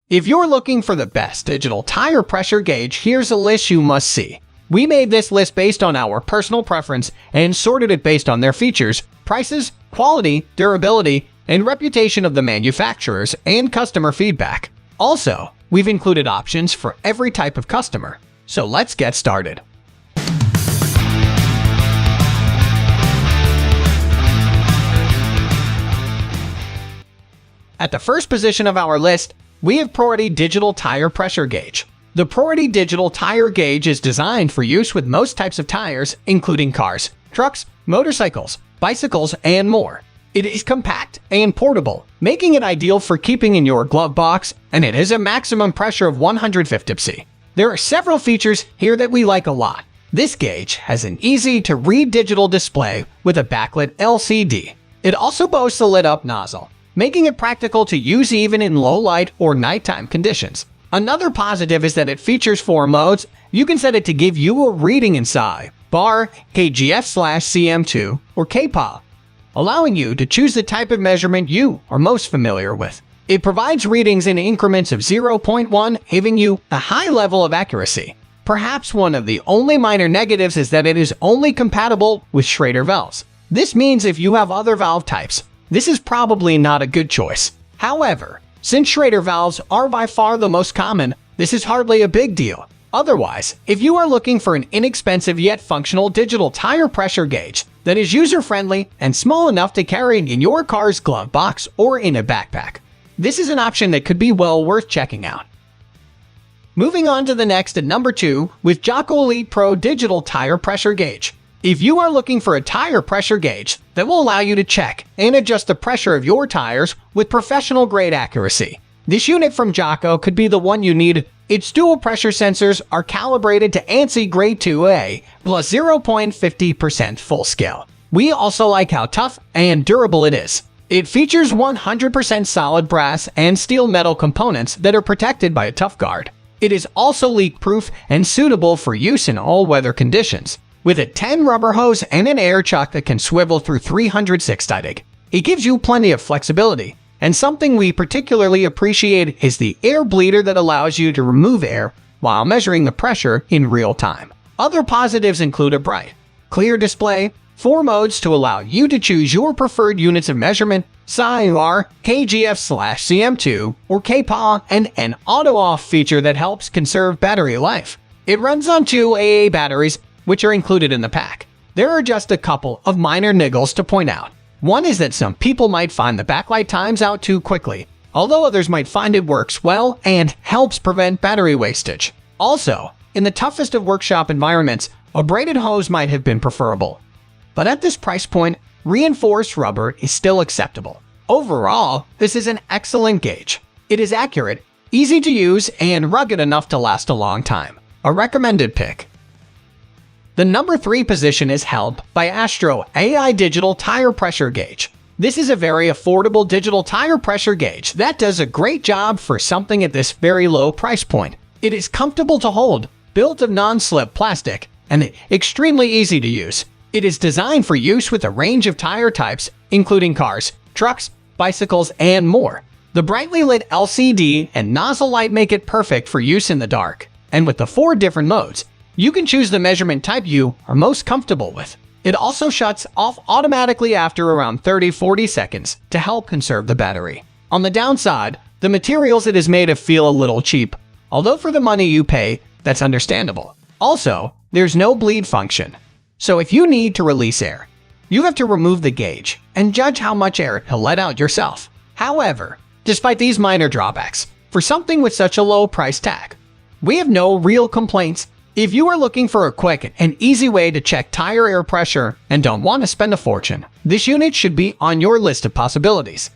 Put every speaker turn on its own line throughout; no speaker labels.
If you're looking for the best digital tire pressure gauge, here's a list you must see. We made this list based on our personal preference and sorted it based on their features, prices, quality, durability, and reputation of the manufacturers and customer feedback. Also, we've included options for every type of customer. So let's get started. At the first position of our list, we have PROREADY Digital Tire Pressure Gauge. The PROREADY Digital Tire Gauge is designed for use with most types of tires, including cars, trucks, motorcycles, bicycles, and more. It is compact and portable, making it ideal for keeping in your glove box, and it has a maximum pressure of 150 psi. There are several features here that we like a lot. This gauge has an easy-to-read digital display with a backlit LCD. It also boasts a lit-up nozzle, making it practical to use even in low light or nighttime conditions. Another positive is that it features 4 modes. You can set it to give you a reading in SAI, bar, KGF/CM2, or KPA, allowing you to choose the type of measurement you are most familiar with. It provides readings in increments of 0.1, giving you a high level of accuracy. Perhaps one of the only minor negatives is that it is only compatible with Schrader valves. This means if you have other valve types, this is probably not a good choice. However, since Schrader valves are by far the most common, this is hardly a big deal. Otherwise, if you are looking for an inexpensive yet functional digital tire pressure gauge that is user-friendly and small enough to carry in your car's glove box or in a backpack, this is an option that could be well worth checking out. Moving on to the next at number 2 with JACO ElitePro Digital Tire Pressure Gauge. If you are looking for a tire pressure gauge that will allow you to check and adjust the pressure of your tires with professional-grade accuracy, this unit from JACO could be the one you need. Its dual pressure sensors are calibrated to ANSI Grade 2A plus 0.50% full scale. We also like how tough and durable it is. It features 100% solid brass and steel metal components that are protected by a tough guard. It is also leak-proof and suitable for use in all weather conditions. With a 10 rubber hose and an air chuck that can swivel through 360°. It gives you plenty of flexibility. And something we particularly appreciate is the air bleeder that allows you to remove air while measuring the pressure in real time. Other positives include a bright, clear display, 4 modes to allow you to choose your preferred units of measurement, SAI, KGF/CM2, or KPA, and an auto-off feature that helps conserve battery life. It runs on 2 AA batteries, which are included in the pack. There are just a couple of minor niggles to point out. One is that some people might find the backlight times out too quickly, although others might find it works well and helps prevent battery wastage. Also, in the toughest of workshop environments, a braided hose might have been preferable. But at this price point, reinforced rubber is still acceptable. Overall, this is an excellent gauge. It is accurate, easy to use, and rugged enough to last a long time. A recommended pick. The number 3 position is held by AstroAI Digital Tire Pressure Gauge. This is a very affordable digital tire pressure gauge that does a great job for something at this very low price point. It is comfortable to hold, built of non-slip plastic, and extremely easy to use. It is designed for use with a range of tire types, including cars, trucks, bicycles, and more. The brightly lit LCD and nozzle light make it perfect for use in the dark. And with the 4 different modes, you can choose the measurement type you are most comfortable with. It also shuts off automatically after around 30-40 seconds to help conserve the battery. On the downside, the materials it is made of feel a little cheap, although for the money you pay, that's understandable. Also, there's no bleed function. So if you need to release air, you have to remove the gauge and judge how much air to let out yourself. However, despite these minor drawbacks, for something with such a low price tag, we have no real complaints. If you are looking for a quick and easy way to check tire air pressure and don't want to spend a fortune, this unit should be on your list of possibilities.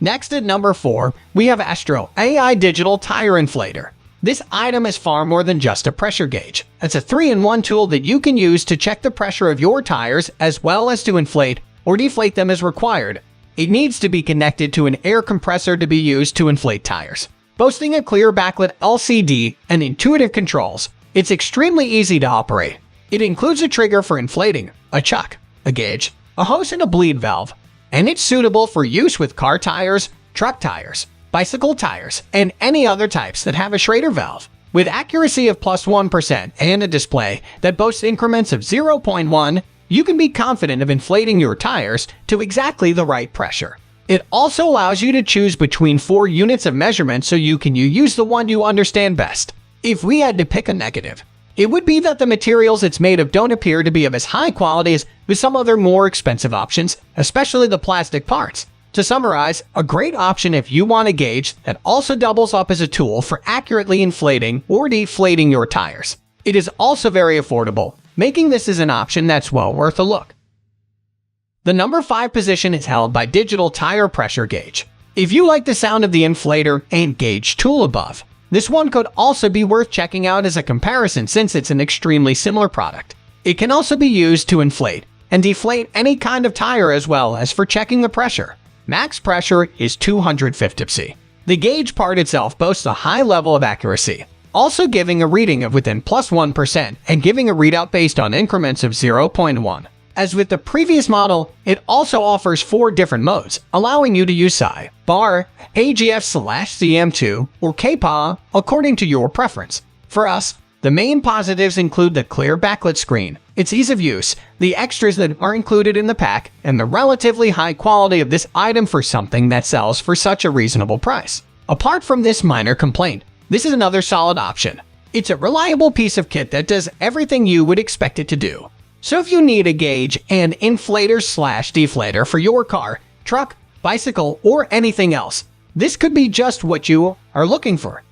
Next at number 4, we have AstroAI Digital Tire Inflator. This item is far more than just a pressure gauge. It's a 3-in-1 tool that you can use to check the pressure of your tires as well as to inflate or deflate them as required. It needs to be connected to an air compressor to be used to inflate tires. Boasting a clear backlit LCD and intuitive controls, it's extremely easy to operate. It includes a trigger for inflating, a chuck, a gauge, a hose, and a bleed valve, and it's suitable for use with car tires, truck tires, bicycle tires, and any other types that have a Schrader valve. With accuracy of +1% and a display that boasts increments of 0.1, you can be confident of inflating your tires to exactly the right pressure. It also allows you to choose between 4 units of measurement so you can use the one you understand best. If we had to pick a negative, it would be that the materials it's made of don't appear to be of as high quality as with some other more expensive options, especially the plastic parts. To summarize, a great option if you want a gauge that also doubles up as a tool for accurately inflating or deflating your tires. It is also very affordable, making this as an option that's well worth a look. The number 5 position is held by Digital Tire Pressure Gauge. If you like the sound of the inflator and gauge tool above, this one could also be worth checking out as a comparison since it's an extremely similar product. It can also be used to inflate and deflate any kind of tire as well as for checking the pressure. Max pressure is 250 psi. The gauge part itself boasts a high level of accuracy, also giving a reading of within +1% and giving a readout based on increments of 0.1. As with the previous model, it also offers 4 different modes, allowing you to use SAI, bar, AGF/CM2, or KPA according to your preference. For us, the main positives include the clear backlit screen, its ease of use, the extras that are included in the pack, and the relatively high quality of this item for something that sells for such a reasonable price. Apart from this minor complaint, this is another solid option. It's a reliable piece of kit that does everything you would expect it to do. So if you need a gauge and inflator/deflator for your car, truck, bicycle, or anything else, this could be just what you are looking for.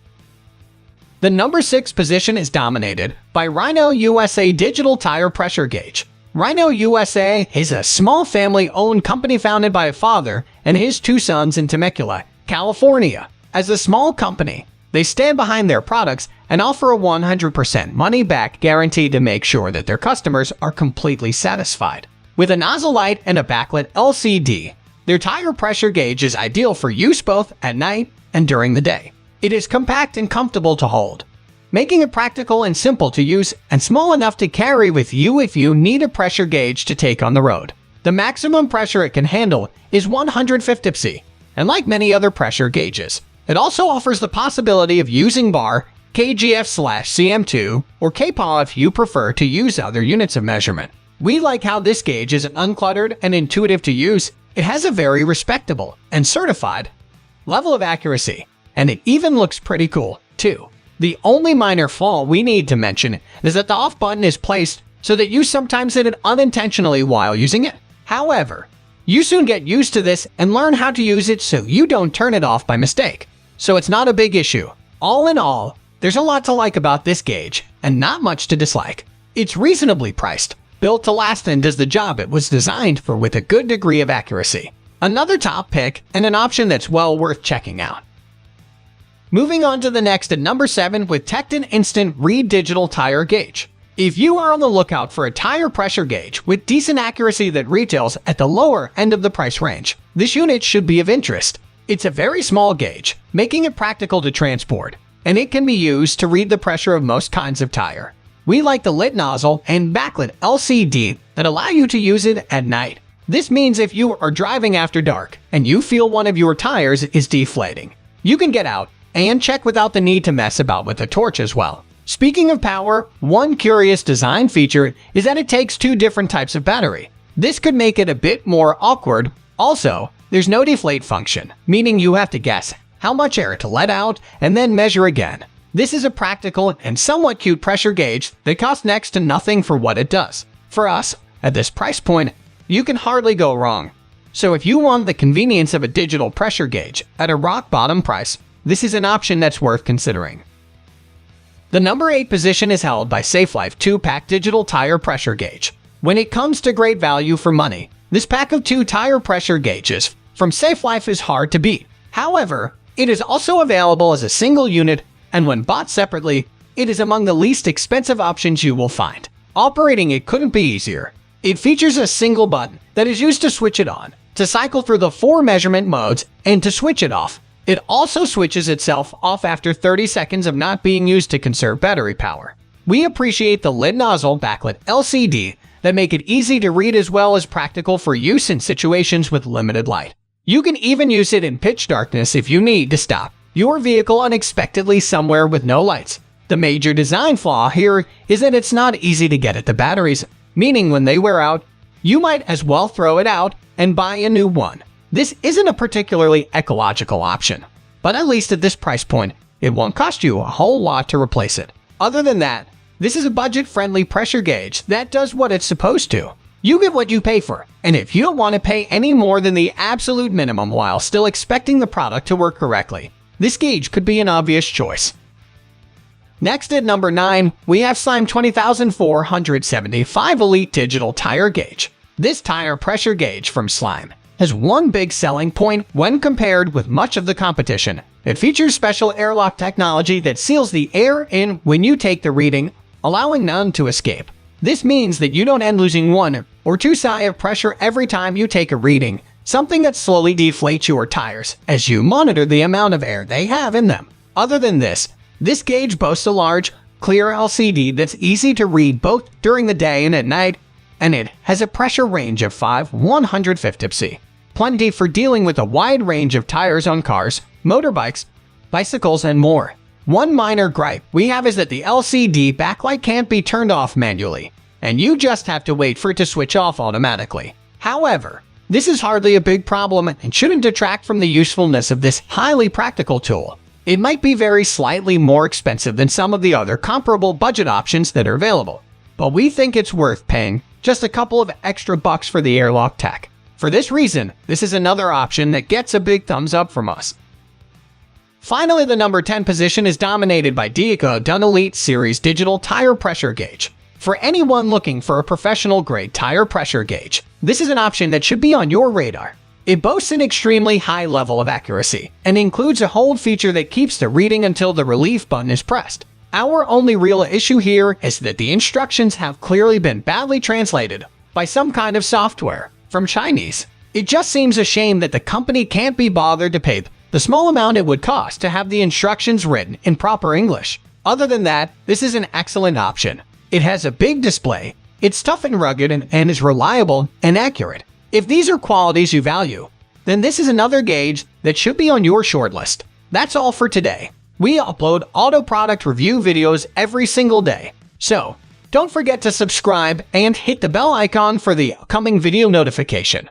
The number 6 position is dominated by Rhino USA Digital Tire Pressure Gauge. Rhino USA is a small family-owned company founded by a father and his 2 sons in Temecula, California. As a small company, they stand behind their products and offer a 100% money-back guarantee to make sure that their customers are completely satisfied. With a nozzle light and a backlit LCD, their tire pressure gauge is ideal for use both at night and during the day. It is compact and comfortable to hold, making it practical and simple to use and small enough to carry with you if you need a pressure gauge to take on the road. The maximum pressure it can handle is 150 psi, and like many other pressure gauges, it also offers the possibility of using bar, KGF/CM2, or KPA if you prefer to use other units of measurement. We like how this gauge is uncluttered and intuitive to use. It has a very respectable and certified level of accuracy, and it even looks pretty cool, too. The only minor flaw we need to mention is that the off button is placed so that you sometimes hit it unintentionally while using it. However, you soon get used to this and learn how to use it so you don't turn it off by mistake. So it's not a big issue. All in all, there's a lot to like about this gauge and not much to dislike. It's reasonably priced, built to last, and does the job it was designed for with a good degree of accuracy. Another top pick and an option that's well worth checking out. Moving on to the next at number 7 with TEKTON Instant Read Digital Tire Gauge. If you are on the lookout for a tire pressure gauge with decent accuracy that retails at the lower end of the price range, this unit should be of interest. It's a very small gauge, making it practical to transport, and it can be used to read the pressure of most kinds of tire. We like the lit nozzle and backlit LCD that allow you to use it at night. This means if you are driving after dark and you feel one of your tires is deflating, you can get out and check without the need to mess about with a torch as well. Speaking of power, one curious design feature is that it takes 2 different types of battery. This could make it a bit more awkward. Also, there's no deflate function, meaning you have to guess how much air to let out and then measure again. This is a practical and somewhat cute pressure gauge that costs next to nothing for what it does. For us, at this price point, you can hardly go wrong. So if you want the convenience of a digital pressure gauge at a rock-bottom price, this is an option that's worth considering. The number 8 position is held by SAFELIFE 2-pack Digital Tire Pressure Gauge. When it comes to great value for money, this pack of 2 tire pressure gauges from SAFELIFE is hard to beat. However, it is also available as a single unit, and when bought separately, it is among the least expensive options you will find. Operating it couldn't be easier. It features a single button that is used to switch it on, to cycle through the 4 measurement modes, and to switch it off. It also switches itself off after 30 seconds of not being used to conserve battery power. We appreciate the lit nozzle backlit LCD that make it easy to read as well as practical for use in situations with limited light. You can even use it in pitch darkness if you need to stop your vehicle unexpectedly somewhere with no lights. The major design flaw here is that it's not easy to get at the batteries, meaning when they wear out, you might as well throw it out and buy a new one. This isn't a particularly ecological option, but at least at this price point, it won't cost you a whole lot to replace it. Other than that, this is a budget-friendly pressure gauge that does what it's supposed to. You get what you pay for, and if you don't want to pay any more than the absolute minimum while still expecting the product to work correctly, this gauge could be an obvious choice. Next at number 9, we have Slime 20475 Elite Digital Tire Gauge. This tire pressure gauge from Slime has one big selling point when compared with much of the competition. It features special airlock technology that seals the air in when you take the reading, allowing none to escape. This means that you don't end losing 1 or 2 psi of pressure every time you take a reading, something that slowly deflates your tires as you monitor the amount of air they have in them. Other than this gauge boasts a large, clear LCD that's easy to read both during the day and at night, and it has a pressure range of 150 psi. Plenty for dealing with a wide range of tires on cars, motorbikes, bicycles, and more. One minor gripe we have is that the LCD backlight can't be turned off manually, and you just have to wait for it to switch off automatically. However, this is hardly a big problem and shouldn't detract from the usefulness of this highly practical tool. It might be very slightly more expensive than some of the other comparable budget options that are available, but we think it's worth paying just a couple of extra bucks for the airlock tech. For this reason, this is another option that gets a big thumbs up from us. Finally, the number 10 position is dominated by DIYCO Dun Elite Series Digital Tire Pressure Gauge. For anyone looking for a professional-grade tire pressure gauge, this is an option that should be on your radar. It boasts an extremely high level of accuracy and includes a hold feature that keeps the reading until the relief button is pressed. Our only real issue here is that the instructions have clearly been badly translated by some kind of software from Chinese. It just seems a shame that the company can't be bothered to pay the small amount it would cost to have the instructions written in proper English. Other than that, this is an excellent option. It has a big display, it's tough and rugged, and is reliable and accurate. If these are qualities you value, then this is another gauge that should be on your shortlist. That's all for today. We upload auto product review videos every single day, so don't forget to subscribe and hit the bell icon for the upcoming video notification.